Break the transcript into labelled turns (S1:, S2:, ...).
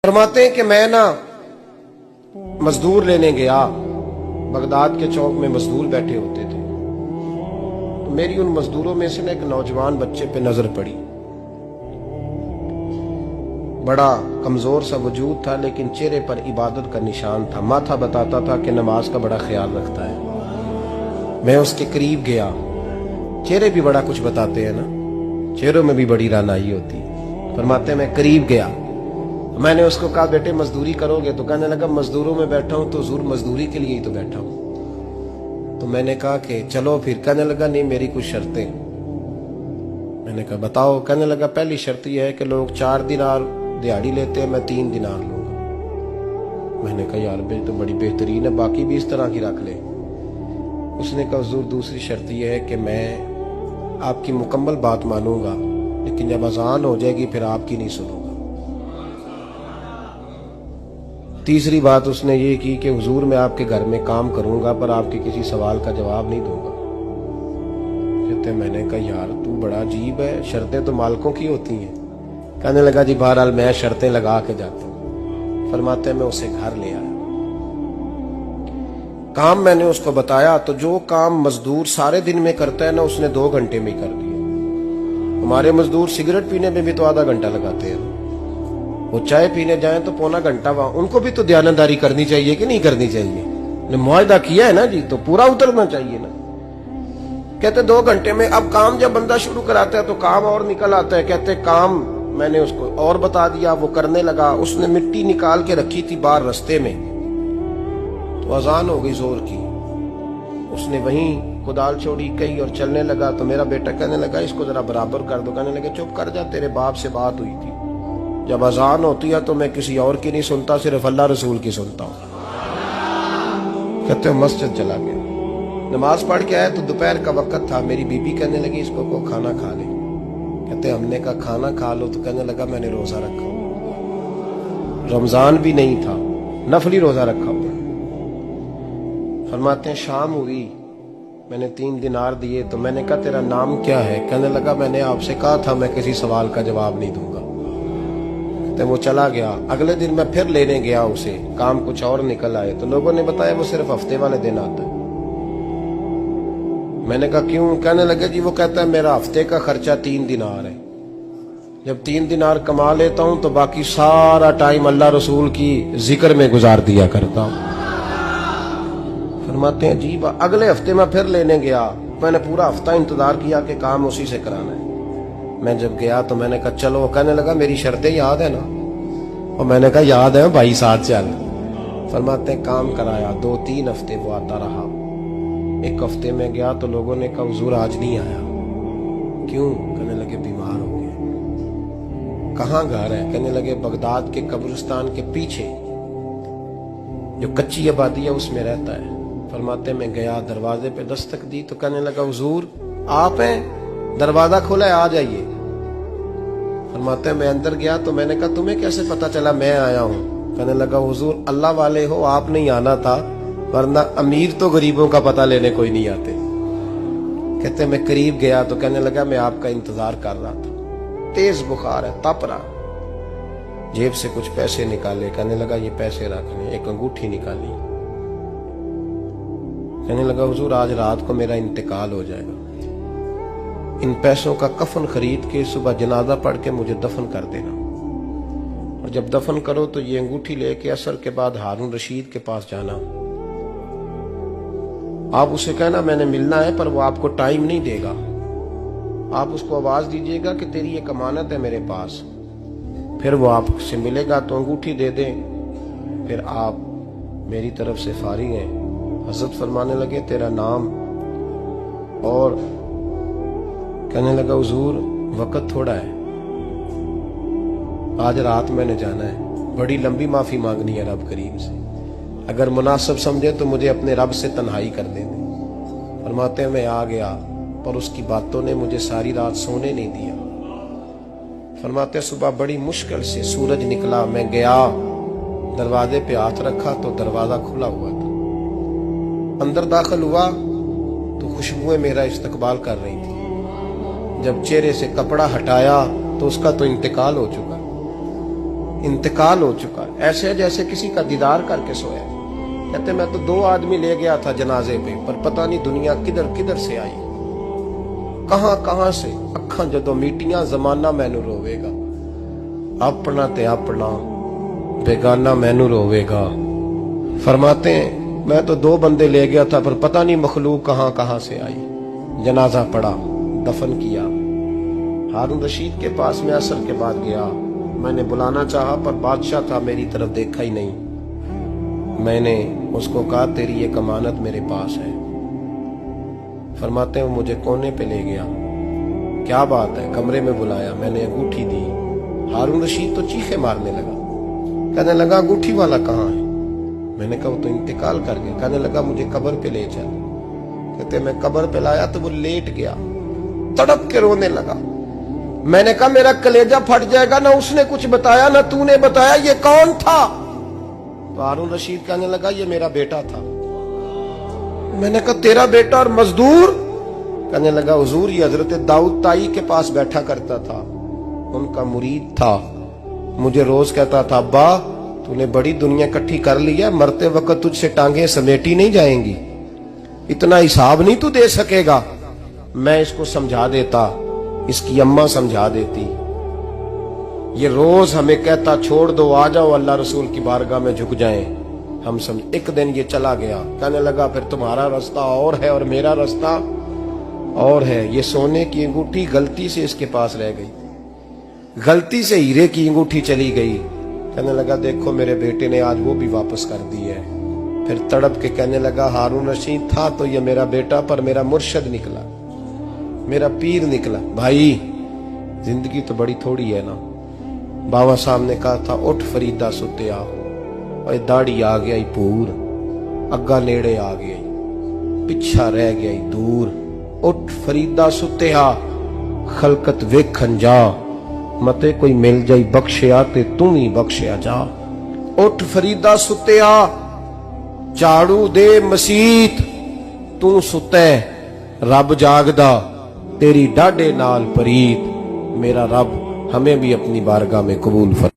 S1: फरमाते हैं कि मैं ना मजदूर लेने गया, बगदाद के चौक में मजदूर बैठे होते थे, तो मेरी उन मजदूरों में से ना एक नौजवान बच्चे पे नजर पड़ी। बड़ा कमजोर सा वजूद था, लेकिन चेहरे पर इबादत का निशान था। माथा बताता था कि नमाज का बड़ा ख्याल रखता है। मैं उसके करीब गया। चेहरे भी बड़ा कुछ बताते हैं ना, चेहरों में भी बड़ी रानाई होती है। फरमाते मैं करीब गया, मैंने उसको कहा बेटे मजदूरी करोगे? तो कहने लगा मजदूरों में बैठा हूं तो हुजूर मजदूरी के लिए ही तो बैठा हूं। तो मैंने कहा कि चलो फिर। कहने लगा नहीं, मेरी कुछ शर्तें। मैंने कहा बताओ। कहने लगा पहली शर्त यह है कि लोग 4 दिनार दिहाड़ी लेते हैं, मैं 3 दिनार लूंगा। मैंने कहा यार भाई तो बड़ी बेहतरीन है, बाकी भी इस तरह की रख ले। उसने कहा हुजूर दूसरी शर्त यह है कि मैं आपकी मुकम्मल बात मानूंगा, लेकिन जब अजान हो जाएगी फिर आपकी नहीं सुनूंगा। तीसरी बात उसने ये की कि हुजूर मैं आपके घर में काम करूंगा पर आपके किसी सवाल का जवाब नहीं दूंगा। कहते मैंने कहा यार तू बड़ा अजीब है, शर्तें तो मालिकों की होती हैं। कहने लगा जी बहरहाल मैं शर्तें लगा के जाता हूं। फरमाते मैं उसे घर ले आया, काम मैंने उसको बताया, तो जो काम मजदूर सारे दिन में करता है ना उसने 2 घंटे में ही कर दिया। हमारे मजदूर सिगरेट पीने में भी तो आधा घंटा लगाते हैं, वो चाय पीने जाएं तो पौना घंटा। वहां उनको भी तो दयानतदारी करनी चाहिए कि नहीं करनी चाहिए? मुआहदा किया है ना जी, तो पूरा उतरना चाहिए ना। कहते 2 घंटे में। अब काम जब बंदा शुरू कराता है तो काम और निकल आता है। कहते काम मैंने उसको और बता दिया, वो करने लगा। उसने मिट्टी निकाल के रखी थी बाहर रास्ते में, तो अजान हो गई जोर की। उसने वहीं कुदाल छोड़ी कही और चलने लगा। तो मेरा बेटा कहने लगा इसको जरा बराबर कर दो। कहने लगे चुप कर जा, तेरे बाप से बात हुई थी, जब अजान होती है तो मैं किसी और की नहीं सुनता, सिर्फ अल्लाह रसूल की सुनता हूं। कहते मस्जिद चला गया, नमाज पढ़ के आया तो दोपहर का वक्त था। मेरी बीबी कहने लगी इसको को खाना खा ले। कहते हमने कहा खाना खा लो, तो कहने लगा मैंने रोजा रखा, रमजान भी नहीं था, नफली रोजा रखा हुआ। फरमाते हैं शाम हुई, मैंने 3 दिनार दिए। तो मैंने कहा तेरा नाम क्या है? कहने लगा मैंने आपसे कहा था मैं किसी सवाल का जवाब नहीं दूंगा। वो चला गया। अगले दिन मैं फिर लेने गया उसे, काम कुछ और निकल आए। तो लोगों ने बताया वो सिर्फ हफ्ते वाले दिन आता है। मैंने कहा क्यों? कहने लगे जी वो कहता है मेरा हफ्ते का खर्चा 3 दिनार है, जब 3 दिनार कमा लेता हूं तो बाकी सारा टाइम अल्लाह रसूल की जिक्र में गुजार दिया करता हूं। फरमाते हैं अजीब। अगले हफ्ते मैं फिर लेने गया, मैंने पूरा हफ्ता इंतजार किया कि काम उसी से कराना है। मैं जब गया तो मैंने कहा चलो। कहने लगा मेरी शर्तें याद है ना? और मैंने कहा याद है भाई, साथ चल। फरमाते हैं काम कराया। 2-3 हफ्ते वो आता रहा। एक हफ्ते में गया तो लोगों ने कहा हुजूर आज नहीं आया। क्यों? कहने लगे बीमार हो गए। कहाँ घर है? कहने लगे बगदाद के कब्रिस्तान के पीछे जो कच्ची आबादी है उसमें रहता है। फरमाते मैं गया, दरवाजे पे दस्तक दी तो कहने लगा हुजूर आप हैं? दरवाजा खोला है, आ जाइए। फरमाते मैं अंदर गया तो मैंने कहा तुम्हें कैसे पता चला मैं आया हूं? कहने लगा हुजूर अल्लाह वाले हो, आप नहीं आना था, वरना अमीर तो गरीबों का पता लेने कोई नहीं आते। कहते मैं करीब गया तो कहने लगा मैं आपका इंतजार कर रहा था, तेज बुखार है, तप रहा। जेब से कुछ पैसे निकाले, कहने लगा ये पैसे रखने। एक अंगूठी निकाली, कहने लगा हुजूर आज रात को मेरा इंतकाल हो जाएगा, इन पैसों का कफन खरीद के सुबह जनाजा पढ़ के मुझे दफन कर देना, और जब दफन करो तो ये अंगूठी लेके असर के बाद हारून रशीद के पास जाना। आप उसे कहना मैंने मिलना है, पर वो आपको टाइम नहीं देगा। आप उसको आवाज दीजिएगा कि तेरी एक अमानत है मेरे पास। फिर वो आपसे मिलेगा तो अंगूठी दे दे, फिर आप मेरी तरफ से फारिग हैं। हजरत फरमाने लगे तेरा नाम? और कहने लगा हुजूर वक्त थोड़ा है, आज रात मैंने जाना है, बड़ी लंबी माफी मांगनी है रब करीम से, अगर मुनासिब समझे तो मुझे अपने रब से तन्हाई कर दे। फरमाते हैं मैं आ गया, पर उसकी बातों ने मुझे सारी रात सोने नहीं दिया। फरमाते सुबह बड़ी मुश्किल से सूरज निकला, मैं गया, दरवाजे पे हाथ रखा तो दरवाजा खुला हुआ था। अंदर दाखिल हुआ तो खुशबुएं मेरा इस्तकबाल कर रही थी। जब चेहरे से कपड़ा हटाया तो उसका तो इंतकाल हो चुका। इंतकाल हो चुका है, ऐसे जैसे किसी का दीदार करके सोया। कहते मैं तो 2 आदमी ले गया था जनाजे पे, पर पता नहीं दुनिया किधर किधर से आई, कहां कहां से। अखा जदों मीटियां जमाना मैनू रोवेगा, अपना ते अपना बेगाना मैनू रोवेगा। फरमाते हैं मैं तो 2 बंदे ले गया था, पर पता नहीं मखलूक कहां कहां से आई। जनाजा पड़ा, दफन किया। हारून रशीद के पास में असर के बाद गया, मैंने बुलाना चाहा पर बादशाह था, मेरी तरफ देखा ही नहीं। मैंने उसको कहा तेरी एक अमानत मेरे पास है। फरमाते हैं मुझे कोने पे ले गया, क्या बात है, कमरे में बुलाया, मैंने अंगूठी दी। हारून रशीद तो चीखे मारने लगा, कहने लगा अंगूठी वाला कहाँ है? मैंने कहा वो तो इंतकाल कर गया। कहने लगा मुझे कब्र पे ले चल। कहते मैं कब्र पे लाया तो वो लेट गया, तड़प के रोने लगा। मैंने कहा मेरा कलेजा फट जाएगा, ना उसने कुछ बताया ना तूने बताया, ये कौन था? तो हारून रशीद कहने लगा ये मेरा बेटा था। मैंने कहा तेरा बेटा और मजदूर? कहने लगा हुजूर ये हजरत दाऊद ताई के पास बैठा करता था, उनका मुरीद था, मुझे रोज कहता था अब्बा तूने बड़ी दुनिया इकट्ठी कर ली है, मरते वक्त तुझसे टांगे समेटी नहीं जाएंगी, इतना हिसाब नहीं तू दे सकेगा। मैं इसको समझा देता, इसकी अम्मा समझा देती। ये रोज हमें कहता छोड़ दो, आ जाओ अल्लाह रसूल की बारगाह में झुक जाएं। हम समझ। एक दिन ये चला गया, कहने लगा फिर तुम्हारा रास्ता और है और मेरा रास्ता और है। ये सोने की अंगूठी गलती से इसके पास रह गई, गलती से हीरे की अंगूठी चली गई। कहने लगा देखो मेरे बेटे ने आज वो भी वापस कर दी है। फिर तड़प के कहने लगा हारून रशीद था तो ये मेरा बेटा, पर मेरा मुर्शद निकला, मेरा पीर निकला। भाई जिंदगी तो बड़ी थोड़ी है ना। बाबा साहब ने कहा था उठ फरीदा सुते आ, और दाढ़ी आ गया पूर, अग्गा नेड़े आ गया, पिछा रह गया दूर। उठ फरीदा सुते आ, खलकत वेखन जा, मते कोई मिल जाई बख्शिया ते तू ही बख्शिया जा। उठ फरीदा सुते आ, झाड़ू दे मसीत, तू सुते रब जागदा, तेरी डाडे नाल परीत। मेरा रब हमें भी अपनी बारगाह में कबूल फरमा।